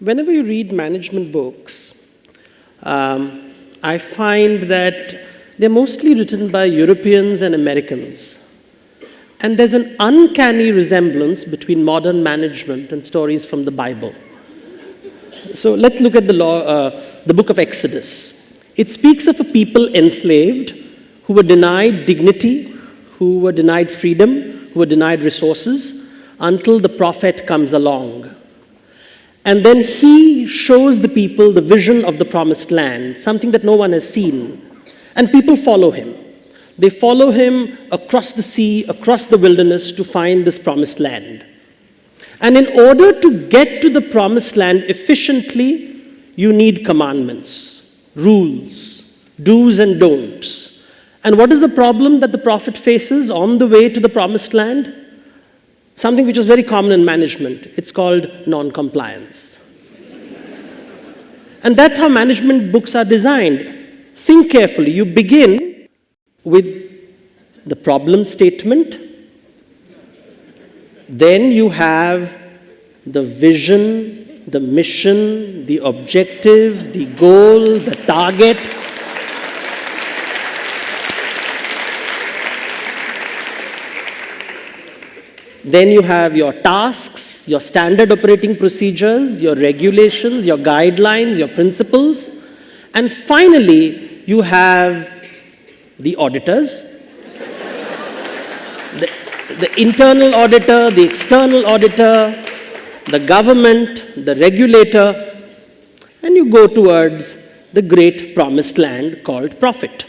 whenever you read management books, I find that they're mostly written by Europeans and Americans. And there's an uncanny resemblance between modern management and stories from the Bible. So let's look at the book of Exodus. It speaks of a people enslaved who were denied dignity, who were denied freedom, who were denied resources, until the prophet comes along. And then he shows the people the vision of the promised land, something that no one has seen. And people follow him. They follow him across the sea, across the wilderness to find this promised land. And in order to get to the promised land efficiently, you need commandments, rules, do's and don'ts. And what is the problem that the prophet faces on the way to the promised land? Something which is very common in management. It's called non-compliance. And that's how management books are designed. Think carefully. You begin with the problem statement. Then you have the vision, the mission, the objective, the goal, the target. Then you have your tasks, your standard operating procedures, your regulations, your guidelines, your principles. And finally, you have the auditors, the internal auditor, the external auditor, the government, the regulator, and you go towards the great promised land called profit.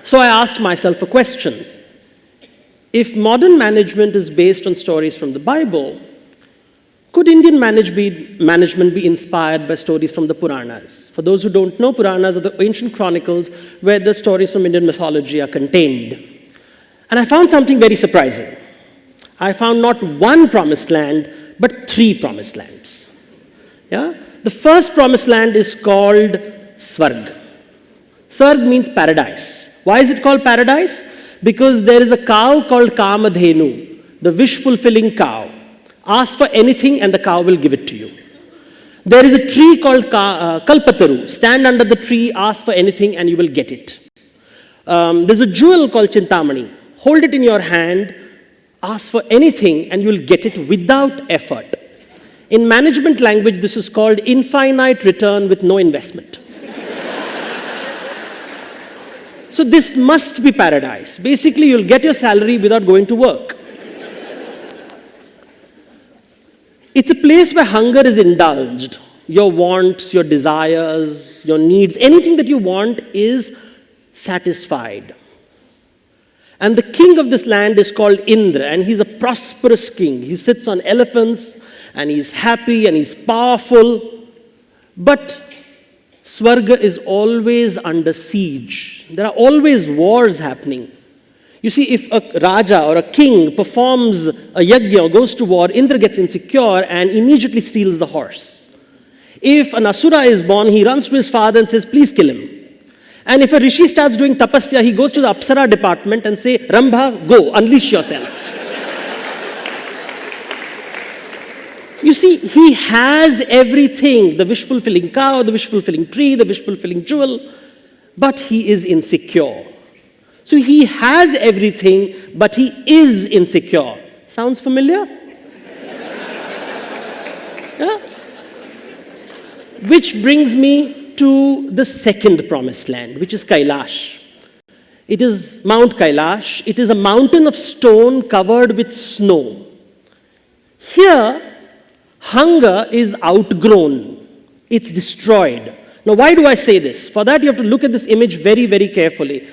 So I asked myself a question. If modern management is based on stories from the Bible, could Indian management be inspired by stories from the Puranas? For those who don't know, Puranas are the ancient chronicles where the stories from Indian mythology are contained. And I found something very surprising. I found not one promised land, but 3 promised lands. Yeah? The first promised land is called Swarga. Swarga means paradise. Why is it called paradise? Because there is a cow called Kamadhenu, the wish-fulfilling cow. Ask for anything and the cow will give it to you. There is a tree called Kalpataru. Stand under the tree, ask for anything and you will get it. There's a jewel called Chintamani. Hold it in your hand, ask for anything and you will get it without effort. In management language, this is called infinite return with no investment. So this must be paradise. Basically, you'll get your salary without going to work. It's a place where hunger is indulged. Your wants, your desires, your needs, anything that you want is satisfied. And the king of this land is called Indra, and he's a prosperous king. He sits on elephants, and he's happy, and he's powerful. But Swarga is always under siege. There are always wars happening. You see, if a Raja or a king performs a yajna or goes to war, Indra gets insecure and immediately steals the horse. If an Asura is born, he runs to his father and says, please kill him. And if a Rishi starts doing tapasya, he goes to the Apsara department and says, Rambha, go, unleash yourself. You see, he has everything, the wish-fulfilling cow, the wish-fulfilling tree, the wish-fulfilling jewel, but he is insecure. So he has everything, but he is insecure. Sounds familiar? Yeah? Which brings me to the second promised land, which is Kailash. It is Mount Kailash. It is a mountain of stone covered with snow. Here, hunger is outgrown. It's destroyed. Now, why do I say this? For that, you have to look at this image very, very carefully.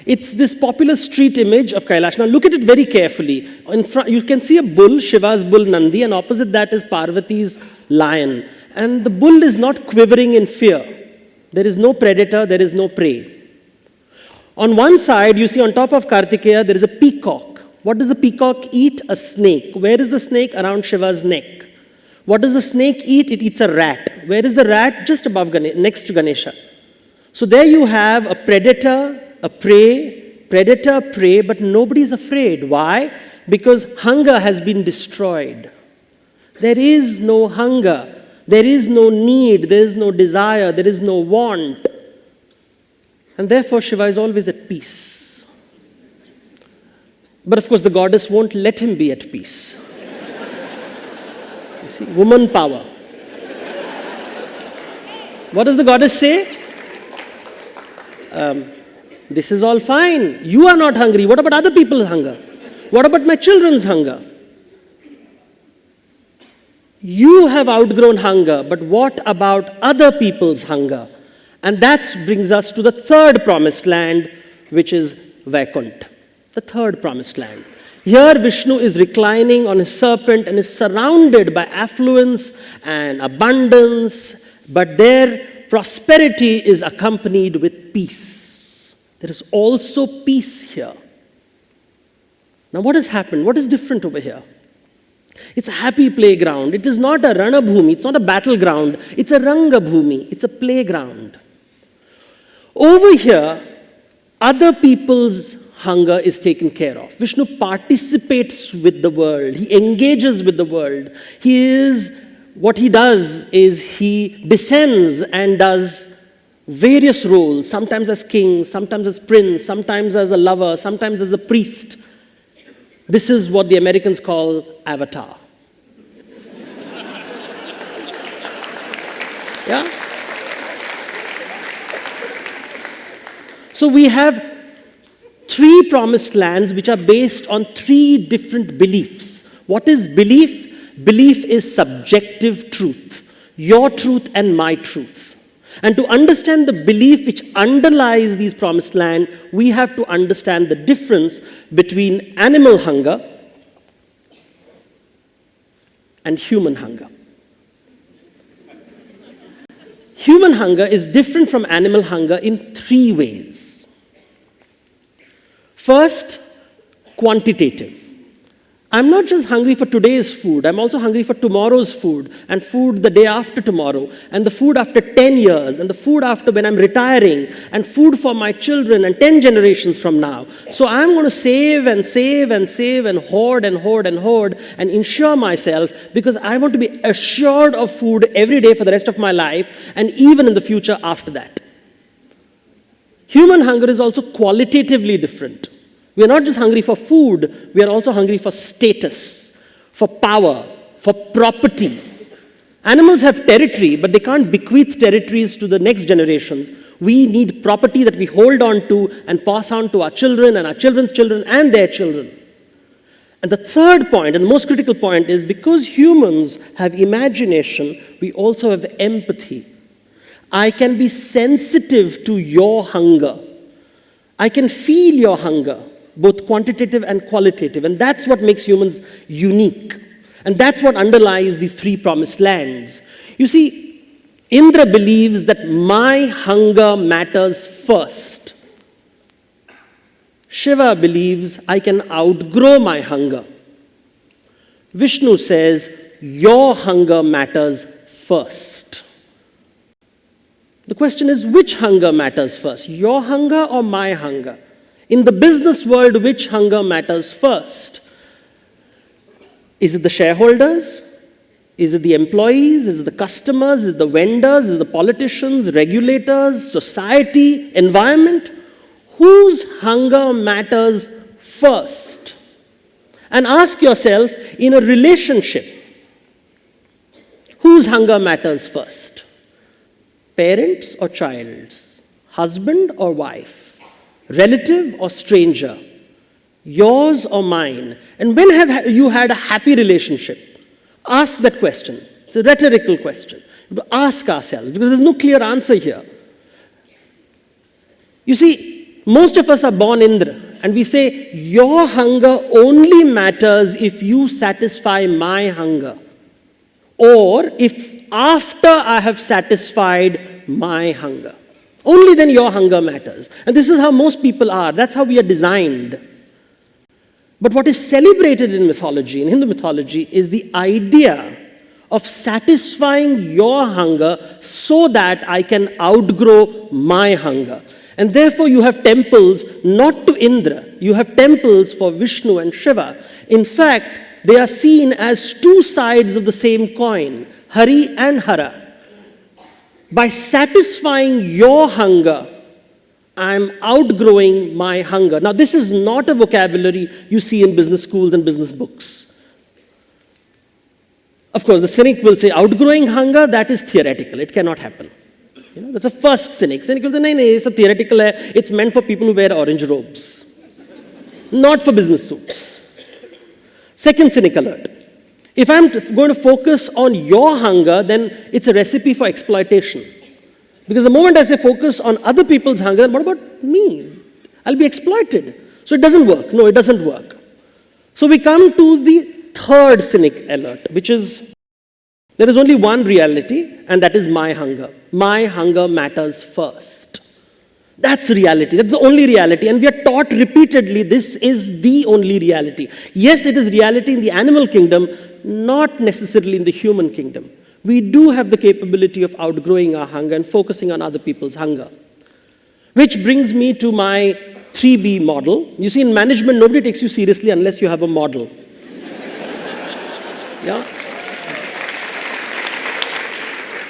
It's this popular street image of Kailash. Now, look at it very carefully. In front, you can see a bull, Shiva's bull Nandi, and opposite that is Parvati's lion. And the bull is not quivering in fear. There is no predator, there is no prey. On one side, you see on top of Kartikeya, there is a peacock. What does the peacock eat? A snake. Where is the snake? Around Shiva's neck. What does the snake eat? It eats a rat. Where is the rat? Just above, next to Ganesha. So there you have a predator, a prey, predator, prey, but nobody is afraid. Why? Because hunger has been destroyed. There is no hunger. There is no need. There is no desire. There is no want. And therefore, Shiva is always at peace. But of course, the goddess won't let him be at peace. You see, woman power. What does the goddess say? This is all fine. You are not hungry. What about other people's hunger? What about my children's hunger? You have outgrown hunger, but what about other people's hunger? And that brings us to the third promised land, which is Vaikuntha, the third promised land. Here Vishnu is reclining on his serpent and is surrounded by affluence and abundance, but their prosperity is accompanied with peace. There is also peace here. Now what has happened? What is different over here? It's a happy playground. It is not a ranabhumi. It's not a battleground. It's a rangabhumi. It's a playground. Over here, other people's hunger is taken care of. Vishnu participates with the world. He engages with the world. What he does is he descends and does various roles, sometimes as king, sometimes as prince, sometimes as a lover, sometimes as a priest. This is what the Americans call avatar. Yeah? So we have three promised lands which are based on three different beliefs. What is belief? Belief is subjective truth. Your truth and my truth. And to understand the belief which underlies these promised land, we have to understand the difference between animal hunger and human hunger. Human hunger is different from animal hunger in three ways. First, quantitative. I'm not just hungry for today's food, I'm also hungry for tomorrow's food, and food the day after tomorrow, and the food after 10 years, and the food after when I'm retiring, and food for my children and 10 generations from now. So I'm going to save and save and save and hoard and hoard and hoard and insure myself because I want to be assured of food every day for the rest of my life and even in the future after that. Human hunger is also qualitatively different. We are not just hungry for food, we are also hungry for status, for power, for property. Animals have territory, but they can't bequeath territories to the next generations. We need property that we hold on to and pass on to our children and our children's children and their children. And the third point, and the most critical point, is because humans have imagination, we also have empathy. I can be sensitive to your hunger. I can feel your hunger, both quantitative and qualitative. And that's what makes humans unique. And that's what underlies these three promised lands. You see, Indra believes that my hunger matters first. Shiva believes I can outgrow my hunger. Vishnu says your hunger matters first. The question is, which hunger matters first? Your hunger or my hunger? In the business world, which hunger matters first? Is it the shareholders? Is it the employees? Is it the customers? Is it the vendors? Is it the politicians, regulators, society, environment? Whose hunger matters first? And ask yourself, in a relationship, whose hunger matters first? Parents or child's? Husband or wife? Relative or stranger? Yours or mine? And when have you had a happy relationship? Ask that question. It's a rhetorical question. We have to ask ourselves, because there's no clear answer here. You see, most of us are born Indra, and we say, your hunger only matters if you satisfy my hunger. Or if after I have satisfied my hunger. Only then your hunger matters. And this is how most people are. That's how we are designed. But what is celebrated in mythology, in Hindu mythology, is the idea of satisfying your hunger so that I can outgrow my hunger. And therefore you have temples not to Indra. You have temples for Vishnu and Shiva. In fact, they are seen as two sides of the same coin, Hari and Hara. By satisfying your hunger, I'm outgrowing my hunger. Now, this is not a vocabulary you see in business schools and business books. Of course, the cynic will say, outgrowing hunger, that is theoretical. It cannot happen. That's the first cynic. Cynic will say, no, it's a theoretical, it's meant for people who wear orange robes, not for business suits. Second Cynic Alert. If I'm going to focus on your hunger, then it's a recipe for exploitation. Because the moment I say focus on other people's hunger, what about me? I'll be exploited. So it doesn't work. No, it doesn't work. So we come to the third Cynic Alert, which is, there is only one reality, and that is my hunger. My hunger matters first. That's reality. That's the only reality. And we are taught repeatedly this is the only reality. Yes, it is reality in the animal kingdom, not necessarily in the human kingdom. We do have the capability of outgrowing our hunger and focusing on other people's hunger. Which brings me to my 3B model. You see, in management, nobody takes you seriously unless you have a model. Yeah?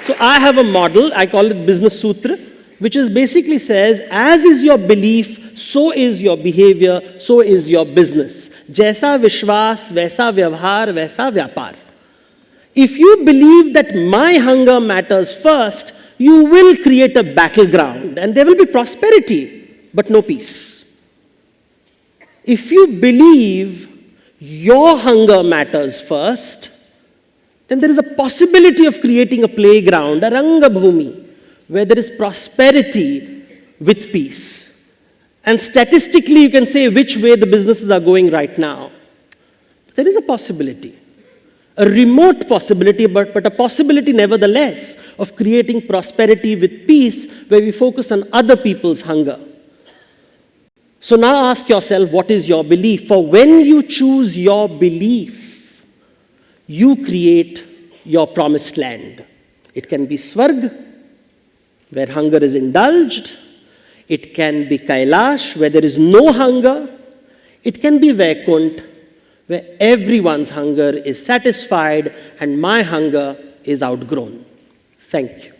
So I have a model, I call it Business Sutra, which is basically says, as is your belief, so is your behavior, so is your business. Jaisa Vishwas, Vaisa Vyavhar, Vaisa Vyapar. If you believe that my hunger matters first, you will create a battleground and there will be prosperity, but no peace. If you believe your hunger matters first, then there is a possibility of creating a playground, a Ranga Bhumi, where there is prosperity with peace. And statistically, you can say which way the businesses are going right now. There is a possibility. A remote possibility, but a possibility nevertheless of creating prosperity with peace where we focus on other people's hunger. So now ask yourself, what is your belief? For when you choose your belief, you create your promised land. It can be Swarga, where hunger is indulged. It can be Kailash, where there is no hunger. It can be Vaikunt, where everyone's hunger is satisfied and my hunger is outgrown. Thank you.